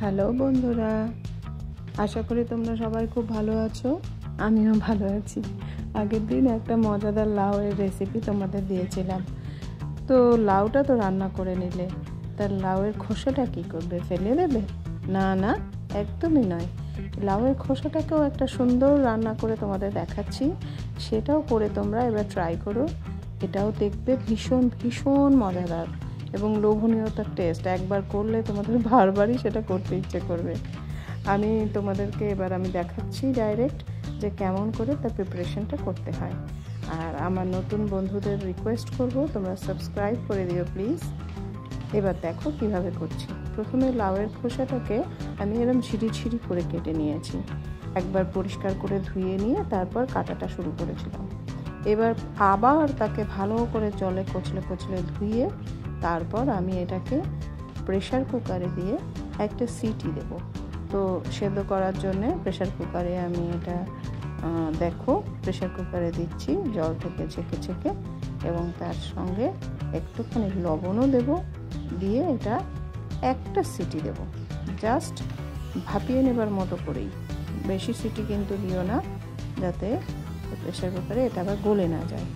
Hello বন্ধুরা, আশা করি তোমরা সবাই খুব ভালো আছো। আমিও ভালো আছি। আগের দিন একটা মজাদার লাউয়ের রেসিপি তোমাদের দিয়েছিলাম। তো লাউটা তো রান্না করে নিলে, তার লাউয়ের খোসাটা কি করবে? ফেলে দেবে? না না, একদমই নয়। লাউয়ের খোসাটাকেও একটা সুন্দর রান্না করে তোমাদের দেখাচ্ছি, সেটাও করে তোমরা এবার ট্রাই করো। এটাও দেখবে ভীষণ ভীষণ মজাদার এবং লোভনীয়তার টেস্ট। একবার করলে তোমাদের বারবারই সেটা করতে ইচ্ছে করবে। আমি তোমাদেরকে এবার দেখাচ্ছি ডাইরেক্ট যে কেমন করে তার প্রিপারেশনটা করতে হয়। আর আমার নতুন বন্ধুদের রিকোয়েস্ট করব, তোমরা সাবস্ক্রাইব করে দিও প্লিজ। এবার দেখো কিভাবে করছি। প্রথমে লাউয়ের খোসাটাকে আমি এরকম ছিঁড়ি করে কেটে নিয়েছি। একবার পরিষ্কার করে ধুয়ে নিয়ে তারপর কাটাটা শুরু করেছিলাম। এবার আবার তাকে ভালো করে জলে কচলে ধুয়ে তারপর আমি এটাকে প্রেশার কুকারে দিয়ে একটা সিটি দেব। তো সেদ্ধ করার জন্যে প্রেশার কুকারে আমি এটা দেখো প্রেশার কুকারে দিচ্ছি জল থেকে ছেঁকে এবং তার সঙ্গে একটুখানি লবণও দেব, দিয়ে এটা একটা সিটি দেব, জাস্ট ভাপিয়ে নেবার মতো করেই। বেশি সিটি কিন্তু দিও না, যাতে প্রেশার কুকারে এটা আবার গলে না যায়।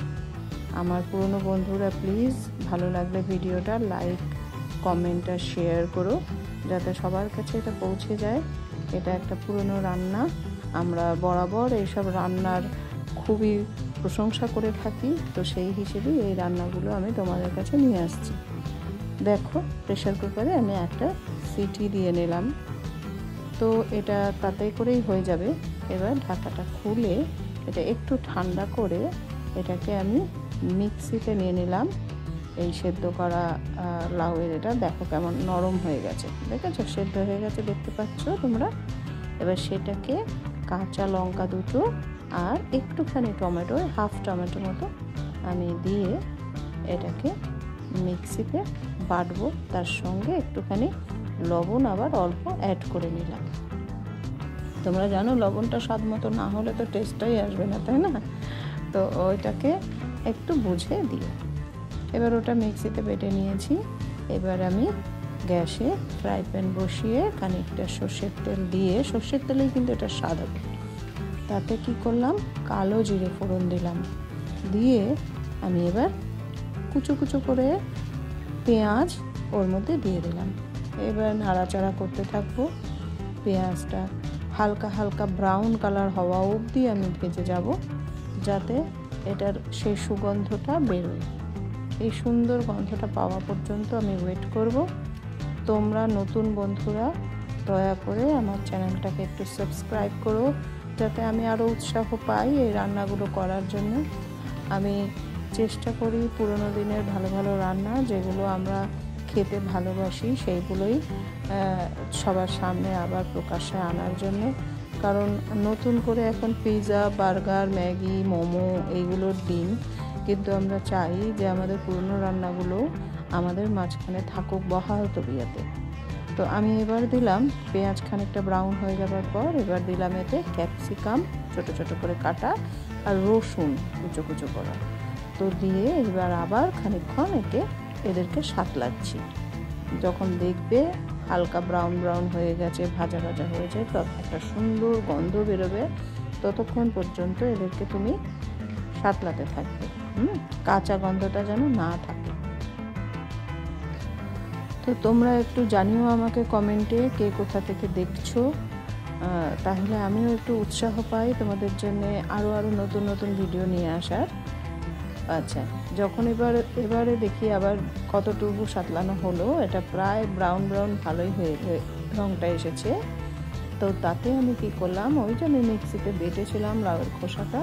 আমার পুরনো বন্ধুরা প্লিজ ভালো লাগলে ভিডিওটা লাইক, কমেন্ট আর শেয়ার করো, যাতে সবার কাছে এটা পৌঁছে যায়। এটা একটা পুরনো রান্না, আমরা বরাবর এইসব রান্নার খুবই প্রশংসা করে থাকি। তো সেই হিসেবেই এই রান্নাগুলো আমি তোমাদের কাছে নিয়ে আসছি। দেখো প্রেশার কুকারে আমি একটা সিটি দিয়ে নিলাম। তো এটা তাতেই করেই হয়ে যাবে। এবার ঢাকাটা খুলে এটা একটু ঠান্ডা করে এটাকে আমি মিক্সিতে নিয়ে নিলাম। এই সেদ্ধ করা লাউয়ের এটা দেখো কেমন নরম হয়ে গেছে, দেখেছো? সেদ্ধ হয়ে গেছে, দেখতে পাচ্ছ তোমরা। এবার সেটাকে কাঁচা লঙ্কা দুটো আর একটুখানি টমেটো, হাফ টমেটো মতো আমি দিয়ে এটাকে মিক্সিতে বাটবো। তার সঙ্গে একটুখানি লবণ আবার অল্প অ্যাড করে নিলাম। তোমরা জানো লবণটা স্বাদ মতো না হলে তো টেস্টটাই আসবে না, তাই না? তো ওইটাকে একটু বুঝে দিয়ে এবার ওটা মিক্সিতে বেটে নিয়েছি। এবার আমি গ্যাসে ফ্রাই প্যান বসিয়ে খানিকটা সর্ষের তেল দিয়ে, সর্ষের তেলেই কিন্তু এটা স্বাদ হবে, তাতে কি করলাম, কালো জিরে ফোড়ন দিলাম। দিয়ে আমি এবার কুচো করে পেঁয়াজ ওর মধ্যে দিয়ে দিলাম। এবার নাড়াচাড়া করতে থাকবো। পেঁয়াজটা হালকা ব্রাউন কালার হওয়া অবধি আমি ভেজে যাব, যাতে এটার সেই সুগন্ধটা বেরোয়। এই সুন্দর গন্ধটা পাওয়া পর্যন্ত আমি ওয়েট করব। তোমরা নতুন বন্ধুরা দয়া করে আমার চ্যানেলটাকে একটু সাবস্ক্রাইব করো, যাতে আমি আরও উৎসাহ পাই এই রান্নাগুলো করার জন্য। আমি চেষ্টা করি পুরনো দিনের ভালো রান্না যেগুলো আমরা খেতে ভালোবাসি সেইগুলোই সবার সামনে আবার প্রকাশ্যে আনার জন্য। কারণ নতুন করে এখন পিৎজা, বার্গার, ম্যাগি, মোমো এইগুলোর দিন, কিন্তু আমরা চাই যে আমাদের পুরনো রান্নাগুলো আমাদের মাঝখানে থাকুক বহাল তবিয়াতে। তো আমি এবার দিলাম পেঁয়াজ খানিকটা ব্রাউন হয়ে যাবার পর এবার দিলাম এতে ক্যাপসিকাম ছোট করে কাটা আর রসুন কুচো করা। তো দিয়ে এবার আবার খানিকক্ষণ এদেরকে সাঁতলাচ্ছি। যখন দেখবে হালকা ব্রাউন হয়ে গেছে, ভাজা হয়েছে, তখন একটা সুন্দর গন্ধ বেরোবে। ততক্ষণ পর্যন্ত এদেরকে তুমি সাঁতলাতে থাকবে, কাঁচা গন্ধটা যেন না থাকে। তো তোমরা একটু জানিও আমাকে কমেন্টে কে কোথা থেকে দেখছো, তাহলে আমিও একটু উৎসাহ পাই তোমাদের জন্য আরও নতুন ভিডিও নিয়ে আসার। আচ্ছা, যখন এবারে দেখি আবার কতটুকু সাতলানো হলো, এটা প্রায় ব্রাউন ভালোই হয়ে রঙটা এসেছে। তো তাতে আমি কি করলাম, ওই যে আমি মিক্সিতে বেটেছিলাম লাউয়ের খোসাটা,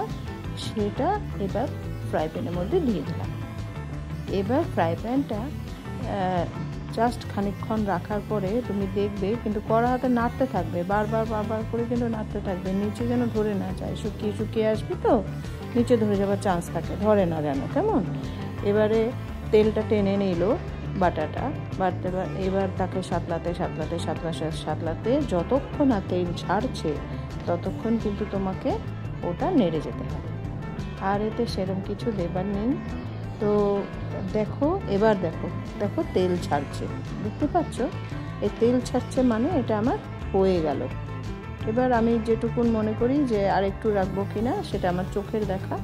সেটা এবার ফ্রাই প্যানের মধ্যে দিয়ে দিলাম। এবার ফ্রাই প্যানটা জাস্ট খানিকক্ষণ রাখার পরে তুমি দেখবে কিন্তু কড়া হাতে নাড়তে থাকবে, বারবার করে কিন্তু নাড়তে থাকবে, নিচে যেন ধরে না যায়। শুকিয়ে আসবে তো নিচে ধরে যাওয়ার চান্স থাকে, ধরে না যেন, কেমন? এবারে তেলটা টেনে নিল বাটাটা, এবার তাকে সাতলাতে যতক্ষণ না তেল ছাড়ছে ততক্ষণ কিন্তু তোমাকে ওটা নেড়ে যেতে হবে। আর এতে সেরকম কিছু দেবার নেই। তো দেখো এবার দেখো তেল ছাড়ছে, দেখতে পাচ্ছ? এই তেল ছাড়ছে মানে এটা আমার হয়ে গেল। এবার আমি যেটুকুন মনে করি যে আর একটু রাখবো কিনা সেটা আমার চোখের দেখা,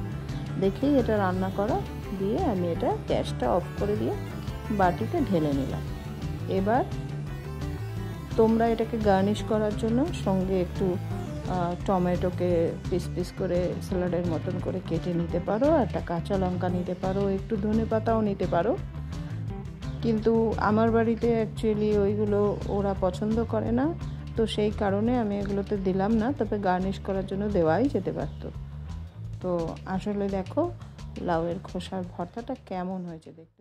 দেখেই এটা রান্না করা, দিয়ে আমি এটা গ্যাসটা অফ করে দিয়ে বাটিতে ঢেলে নিলাম। এবার তোমরা এটাকে গার্নিশ করার জন্য সঙ্গে একটু টমেটোকে পিস পিস করে স্যালাডের মতন করে কেটে নিতে পারো, একটা কাঁচা লঙ্কা নিতে পারো, একটু ধনেপাতাও নিতে পারো। কিন্তু আমার বাড়িতে অ্যাকচুয়ালি ওইগুলো ওরা পছন্দ করে না, তো সেই কারণে আমি এগুলোতে দিলাম না, তবে গার্নিশ করার জন্য দেওয়াই যেতে পারতো। তো আসলে দেখো লাউয়ের খোসার ভর্তাটা কেমন হয়েছে দেখতে।